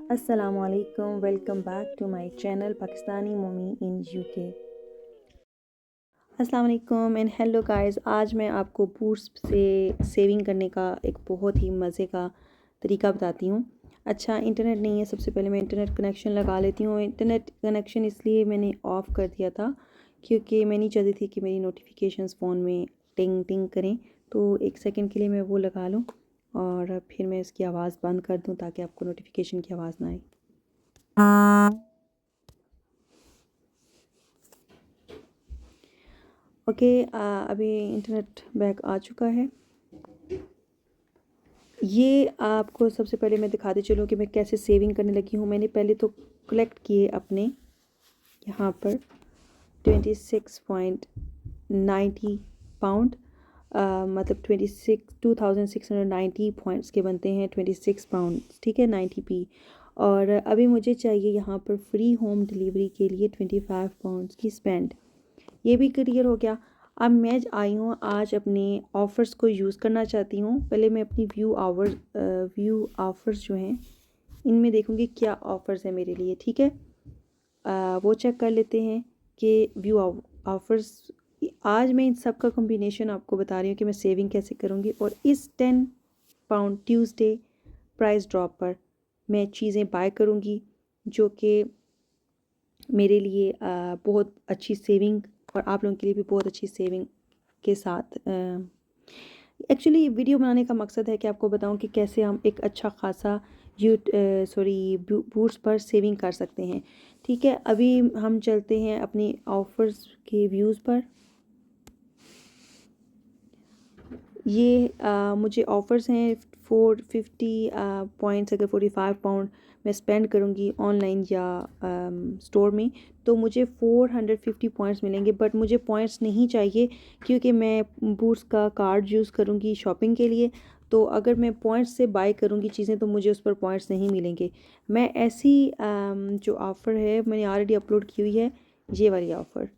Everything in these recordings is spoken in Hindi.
अस्सलामुअलैकुम, welcome back to my channel Pakistani mummy in UK. अस्सलाम वालेकुम एंड हेलो गाइस। आज मैं आपको बूट्स से सेविंग करने का एक बहुत ही मज़े का तरीका बताती हूँ। अच्छा, इंटरनेट नहीं है, सबसे पहले मैं इंटरनेट कनेक्शन लगा लेती हूँ। इंटरनेट कनेक्शन इसलिए मैंने ऑफ़ कर दिया था क्योंकि मैं नहीं चाहती थी कि मेरी नोटिफिकेशंस फ़ोन में टिंग टिंग करें। तो एक सेकंड के लिए मैं वो लगा लूँ और फिर मैं इसकी आवाज़ बंद कर दूँ ताकि आपको नोटिफिकेशन की आवाज़ ना आए। ओके, अभी इंटरनेट बैक आ चुका है। ये आपको सबसे पहले मैं दिखाते चलूँ कि मैं कैसे सेविंग करने लगी हूँ। मैंने पहले तो कलेक्ट किए अपने यहाँ पर 26.90 पाउंड, मतलब 26,2690 पॉइंट्स के बनते हैं 26 पाउंड, ठीक है, 90p। और अभी मुझे चाहिए यहाँ पर फ्री होम डिलीवरी के लिए 25 पाउंड्स की स्पेंड। ये भी क्लियर हो गया। अब मैं आई हूँ आज अपने ऑफ़र्स को यूज़ करना चाहती हूँ। पहले मैं अपनी व्यू ऑफ़र्स जो हैं इनमें देखूँगी क्या ऑफ़र्स है मेरे लिए, ठीक है। वो चेक कर लेते हैं कि व्यू ऑफ़र्स। आज मैं इन सब का कॉम्बिनेशन आपको बता रही हूँ कि मैं सेविंग कैसे करूँगी। और इस 10 पाउंड ट्यूसडे प्राइस ड्रॉप पर मैं चीज़ें बाय करूँगी जो कि मेरे लिए बहुत अच्छी सेविंग और आप लोगों के लिए भी बहुत अच्छी सेविंग के साथ। एक्चुअली वीडियो बनाने का मकसद है कि आपको बताऊं कि कैसे हम एक अच्छा खासा बूट्स पर सेविंग कर सकते हैं, ठीक है। अभी हम चलते हैं अपनी ऑफ़र्स के व्यूज़ पर। ये मुझे ऑफ़र्स हैं 450 पॉइंट्स। अगर 45 पाउंड मैं स्पेंड करूँगी ऑनलाइन या स्टोर में तो मुझे 450 पॉइंट्स मिलेंगे। बट मुझे पॉइंट्स नहीं चाहिए क्योंकि मैं बूट्स का कार्ड यूज़ करूँगी शॉपिंग के लिए। तो अगर मैं पॉइंट्स से बाय करूँगी चीज़ें तो मुझे उस पर पॉइंट्स नहीं मिलेंगे। मैं ऐसी जो ऑफ़र है मैंने ऑलरेडी अपलोड की हुई है, ये वाली ऑफ़र,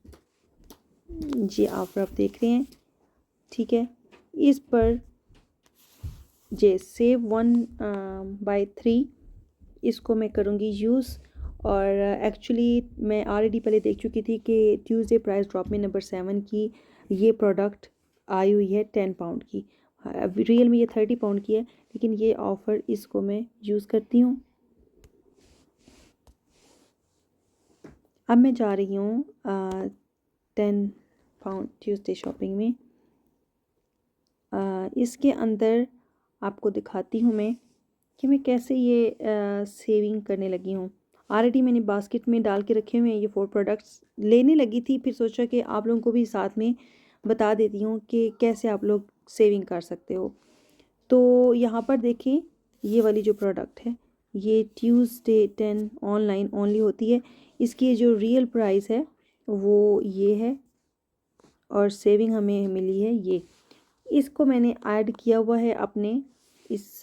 ये ऑफ़र आप देख रहे हैं, ठीक है। इस पर जे सेव 1/3 इसको मैं करूँगी यूज़। और एक्चुअली मैं ऑलरेडी पहले देख चुकी थी कि ट्यूसडे प्राइस ड्रॉप में नंबर 7 की ये प्रोडक्ट आई हुई है 10 पाउंड की। अब रियल में ये 30 पाउंड की है, लेकिन ये ऑफ़र इसको मैं यूज़ करती हूँ। अब मैं जा रही हूँ 10 पाउंड ट्यूसडे शॉपिंग में। इसके अंदर आपको दिखाती हूँ मैं कि मैं कैसे ये सेविंग करने लगी हूँ। ऑलरेडी मैंने बास्केट में डाल के रखे हुए हैं ये 4 प्रोडक्ट्स। लेने लगी थी फिर सोचा कि आप लोगों को भी साथ में बता देती हूँ कि कैसे आप लोग सेविंग कर सकते हो। तो यहाँ पर देखें, ये वाली जो प्रोडक्ट है ये ट्यूसडे 10 ऑनलाइन ओनली होती है। इसकी जो रियल प्राइस है वो ये है और सेविंग हमें मिली है ये। इसको मैंने ऐड किया हुआ है अपने इस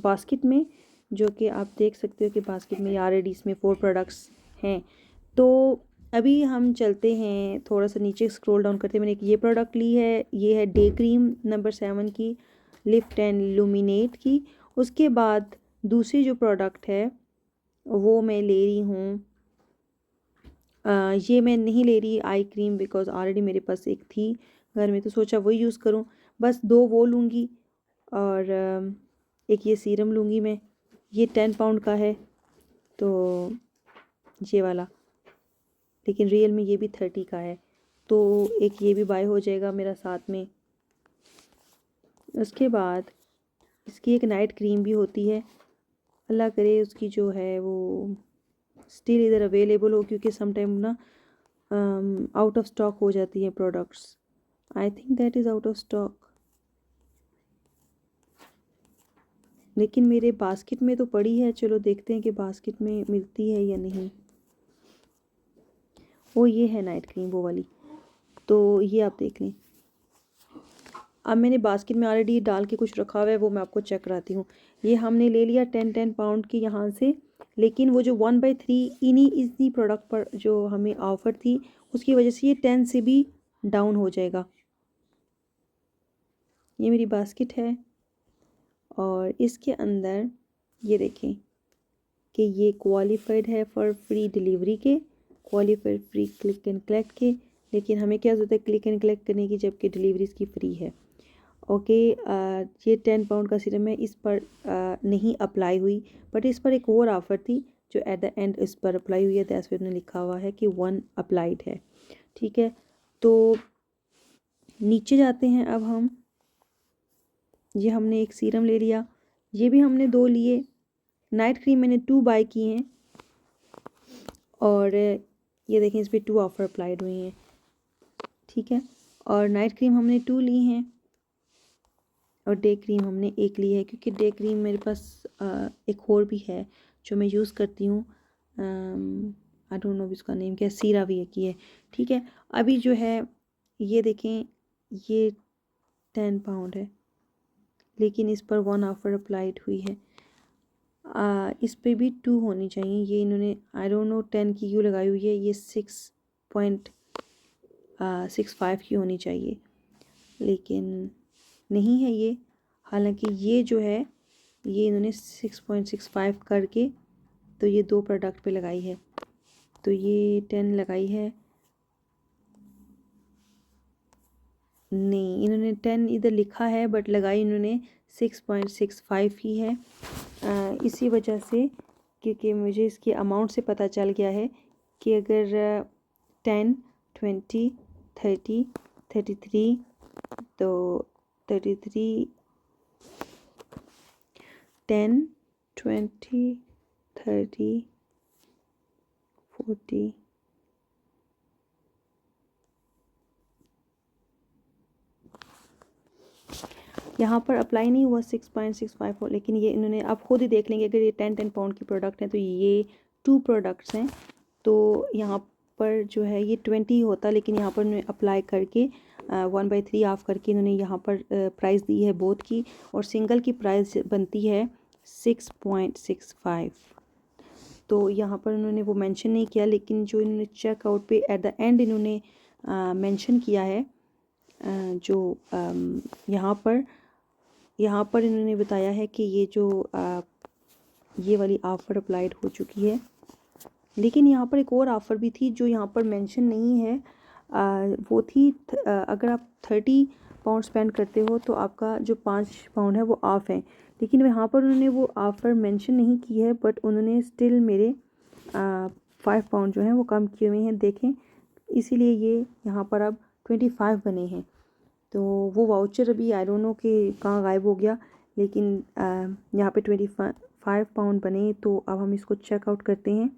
बास्केट में, जो कि आप देख सकते हो कि बास्केट में ऑलरेडी इसमें 4 प्रोडक्ट्स हैं। तो अभी हम चलते हैं थोड़ा सा नीचे स्क्रॉल डाउन करते हैं। मैंने एक ये प्रोडक्ट ली है, ये है डे क्रीम नंबर 7 की, लिफ्ट एंड लुमिनेट की। उसके बाद दूसरी जो प्रोडक्ट है वो मैं ले रही हूँ, ये मैं नहीं ले रही आई क्रीम बिकॉज़ ऑलरेडी मेरे पास एक थी घर में, तो सोचा वही यूज़ करूँ। बस 2 वो लूँगी और एक ये सीरम लूँगी मैं। ये 10 पाउंड का है तो ये वाला, लेकिन रियल में ये भी 30 का है, तो एक ये भी बाय हो जाएगा मेरा साथ में। उसके बाद इसकी एक नाइट क्रीम भी होती है, अल्लाह करे उसकी जो है वो स्टिल इधर अवेलेबल हो, क्योंकि सम टाइम ना आउट ऑफ स्टॉक हो जाती हैं products. I think that is out of stock, लेकिन मेरे बास्केट में तो पड़ी है। चलो देखते हैं कि बास्केट में मिलती है या नहीं। वो ये है नाइट क्रीम वो वाली, तो ये आप देख लें। अब मैंने बास्केट में ऑलरेडी डाल के कुछ रखा हुआ है, वो मैं आपको चेक कराती हूँ। ये हमने ले लिया 10 पाउंड की यहाँ से, लेकिन वो जो 1/3 इन्हीं प्रोडक्ट पर जो हमें ऑफ़र थी उसकी वजह से ये 10 से भी डाउन हो जाएगा। ये मेरी बास्केट है और इसके अंदर ये देखें कि ये क्वालिफाइड है फॉर फ्री डिलीवरी के, qualified free click and collect के, लेकिन हमें क्या ज़रूरत है क्लिक एंड कलेक्ट करने की जबकि डिलीवरी इसकी फ्री है। ओके, ये 10 पाउंड का सीरम है, इस पर नहीं अप्लाई हुई, बट इस पर एक और ऑफ़र थी जो एट द एंड इस पर अप्लाई हुई है, दैट्स पे उन्होंने लिखा हुआ है कि 1 अप्लाइड है। ठीक है, तो नीचे जाते हैं अब हम। ये हमने एक सीरम ले लिया, ये भी हमने 2 लिए। नाइट क्रीम मैंने 2 बाय की हैं और ये देखें इस पर 2 ऑफ़र अप्लाइड हुई हैं। ठीक है, और नाइट क्रीम हमने 2 ली हैं और डे क्रीम हमने 1 ली है, क्योंकि डे क्रीम मेरे पास एक और भी है जो मैं यूज़ करती हूँ, आई डोंट नो इसका नेम क्या है, सीरावी की है। ठीक है, अभी जो है ये देखें ये 10 पाउंड है, लेकिन इस पर 1 ऑफ़र अप्लाइड हुई है। इस पे भी 2 होनी चाहिए, ये इन्होंने आई डोंट नो 10 की क्यों लगाई हुई है, ये 6.65 की होनी चाहिए, लेकिन नहीं है ये। हालांकि ये जो है ये इन्होंने 6.65 करके तो ये 2 प्रोडक्ट पे लगाई है, तो ये 10 लगाई है, नहीं इन्होंने 10 इधर लिखा है बट लगाई इन्होंने 6.65 ही है। इसी वजह से, क्योंकि मुझे इसके अमाउंट से पता चल गया है कि अगर 10, 20, 30, 33, तो 33, 10, 20, 30, 40, यहाँ पर अप्लाई नहीं हुआ 6.65 हो, लेकिन ये इन्होंने, आप खुद ही देख लेंगे अगर ये 10 पाउंड की प्रोडक्ट है तो ये 2 प्रोडक्ट्स हैं, तो यहाँ पर जो है ये 20 होता, लेकिन यहाँ पर उन्होंने अप्लाई करके 1/3 ऑफ करके इन्होंने यहाँ पर प्राइस दी है बोथ की, और सिंगल की प्राइस बनती है 6.65। तो यहाँ पर उन्होंने वो मेंशन नहीं किया, लेकिन जो इन्होंने चेकआउट पे एट द एंड इन्होंने मेंशन किया है, जो यहाँ पर इन्होंने बताया है कि ये जो ये वाली ऑफ़र अप्लाइड हो चुकी है, लेकिन यहाँ पर एक और ऑफ़र भी थी जो यहाँ पर मेंशन नहीं है। वो थी अगर आप 30 पाउंड स्पेंड करते हो तो आपका जो 5 पाउंड है वो ऑफ़ है, लेकिन यहाँ पर उन्होंने वो ऑफ़र मेंशन नहीं की है, बट उन्होंने स्टिल मेरे 5 पाउंड जो हैं वो कम किए हुए हैं, देखें, इसीलिए ये यहाँ पर अब 25 बने हैं। तो वो वाउचर अभी आई डोंट नो कि कहाँ गायब हो गया, लेकिन यहाँ पे 25 पाउंड बने, तो अब हम इसको चेकआउट करते हैं।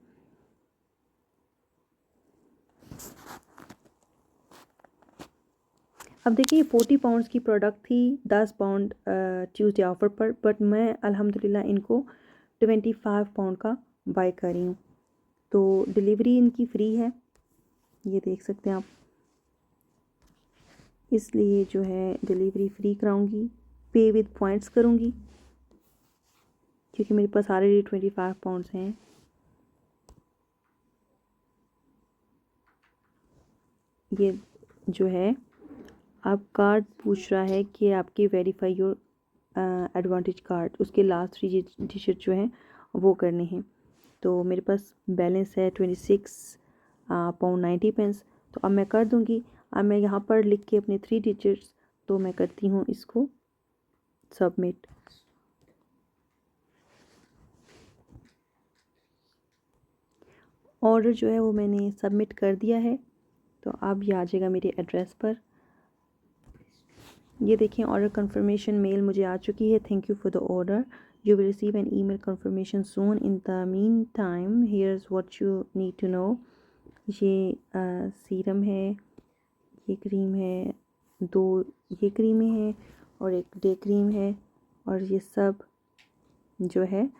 अब देखिए 40 पाउंड्स की प्रोडक्ट थी, 10 पाउंड ट्यूसडे ऑफ़र पर, बट मैं अल्हम्दुलिल्लाह इनको 25 पाउंड का बाय कर रही हूँ, तो डिलीवरी इनकी फ्री है, ये देख सकते हैं आप, इसलिए जो है डिलीवरी फ्री कराऊंगी, पे विद पॉइंट्स करूंगी, क्योंकि मेरे पास ऑलरेडी 25 पाउंड्स हैं। ये जो है अब कार्ड पूछ रहा है कि आपकी वेरीफाई योर एडवांटेज कार्ड, उसके लास्ट 3 डिजिट जो हैं वो करने हैं, तो मेरे पास बैलेंस है 26 पाउंड 90 पेंस, तो अब मैं कर दूंगी। अब मैं यहाँ पर लिख के अपने 3 डिजिट्स, तो मैं करती हूँ इसको सबमिट। ऑर्डर जो है वो मैंने सबमिट कर दिया है, तो अब ये आ जाएगा मेरे एड्रेस पर। ये देखें ऑर्डर कंफर्मेशन मेल मुझे आ चुकी है, thank you for the order, you will receive an email confirmation soon, in the meantime here's what you need to know. ये सीरम है, ये क्रीम है, 2 ये क्रीमें हैं और एक डे क्रीम है, और ये सब जो है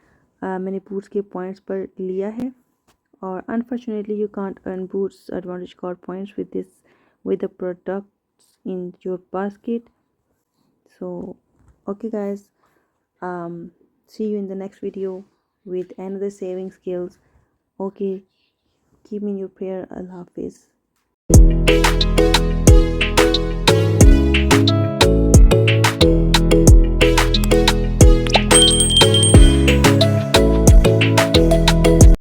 मैंने बूट्स के पॉइंट्स पर लिया है, और unfortunately you can't earn boots advantage card points with this with the products in your basket. So okay guys, see you in the next video with another saving skills. Okay, keep me in your prayer. Allah Hafiz.